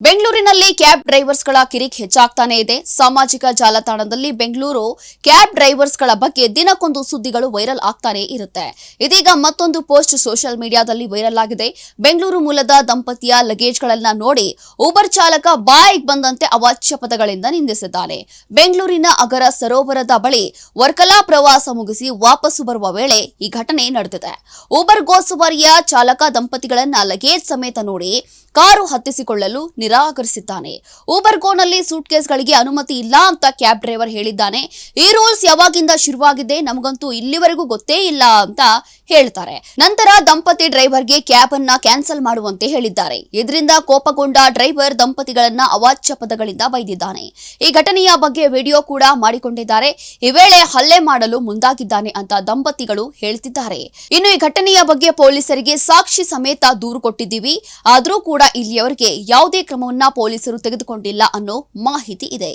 ಬೆಂಗಳೂರಿನಲ್ಲಿ ಕ್ಯಾಬ್ ಡ್ರೈವರ್ಸ್ಗಳ ಕಿರಿಕ್ ಹೆಚ್ಚಾಗ್ತಾನೆ ಇದೆ. ಸಾಮಾಜಿಕ ಜಾಲತಾಣದಲ್ಲಿ ಬೆಂಗಳೂರು ಕ್ಯಾಬ್ ಡ್ರೈವರ್ಸ್ಗಳ ಬಗ್ಗೆ ದಿನಕ್ಕೊಂದು ಸುದ್ದಿಗಳು ವೈರಲ್ ಆಗ್ತಾನೆ ಇರುತ್ತೆ. ಇದೀಗ ಮತ್ತೊಂದು ಪೋಸ್ಟ್ ಸೋಷಿಯಲ್ ಮೀಡಿಯಾದಲ್ಲಿ ವೈರಲ್ ಆಗಿದೆ. ಬೆಂಗಳೂರು ಮೂಲದ ದಂಪತಿಯ ಲಗೇಜ್ಗಳನ್ನ ನೋಡಿ ಊಬರ್ ಚಾಲಕ ಬಾಯಿಗೆ ಬಂದಂತೆ ಅವಾಚ್ಯ ಪದಗಳಿಂದ ನಿಂದಿಸಿದ್ದಾನೆ. ಬೆಂಗಳೂರಿನ ಅಗರ ಸರೋವರದ ಬಳಿ ವರ್ಕಲಾ ಪ್ರವಾಸ ಮುಗಿಸಿ ವಾಪಸ್ಸು ಬರುವ ವೇಳೆ ಈ ಘಟನೆ ನಡೆದಿದೆ. ಊಬರ್ ಗೋಸವಾರಿಯ ಚಾಲಕ ದಂಪತಿಗಳನ್ನ ಲಗೇಜ್ ಸಮೇತ ನೋಡಿ ಕಾರು ಹತ್ತಿಸಿಕೊಳ್ಳಲು ನಿರಾಕರಿಸಿದ್ದಾನೆ. ಊಬರ್ ಗೋನಲ್ಲಿ ಸೂಟ್ಕೇಸ್ಗಳಿಗೆ ಅನುಮತಿ ಇಲ್ಲ ಅಂತ ಕ್ಯಾಬ್ ಡ್ರೈವರ್ ಹೇಳಿದ್ದಾನೆ. ಈ ರೂಲ್ಸ್ ಯಾವಾಗಿಂದ ಶುರುವಾಗಿದೆ, ನಮಗಂತೂ ಇಲ್ಲಿವರೆಗೂ ಗೊತ್ತೇ ಇಲ್ಲ ಅಂತ ಹೇಳ್ತಾರೆ. ನಂತರ ದಂಪತಿ ಡ್ರೈವರ್ಗೆ ಕ್ಯಾಬ್ ಅನ್ನ ಕ್ಯಾನ್ಸಲ್ ಮಾಡುವಂತೆ ಹೇಳಿದ್ದಾರೆ. ಇದರಿಂದ ಕೋಪಗೊಂಡ ಡ್ರೈವರ್ ದಂಪತಿಗಳನ್ನ ಅವಾಚ್ಯ ಪದಗಳಿಂದ ಬೈದಿದ್ದಾನೆ. ಈ ಘಟನೆಯ ಬಗ್ಗೆ ವಿಡಿಯೋ ಕೂಡ ಮಾಡಿಕೊಂಡಿದ್ದಾರೆ. ಈ ವೇಳೆ ಹಲ್ಲೆ ಮಾಡಲು ಮುಂದಾಗಿದ್ದಾನೆ ಅಂತ ದಂಪತಿಗಳು ಹೇಳ್ತಿದ್ದಾರೆ. ಇನ್ನು ಈ ಘಟನೆಯ ಬಗ್ಗೆ ಪೊಲೀಸರಿಗೆ ಸಾಕ್ಷಿ ಸಮೇತ ದೂರು ಕೊಟ್ಟಿದ್ದೀವಿ, ಆದರೂ ಕೂಡ ಇಲ್ಲಿಯವರೆಗೆ ಯಾವುದೇ ಕ್ರಮವನ್ನ ಪೊಲೀಸರು ತೆಗೆದುಕೊಂಡಿಲ್ಲ ಅನ್ನೋ ಮಾಹಿತಿ ಇದೆ.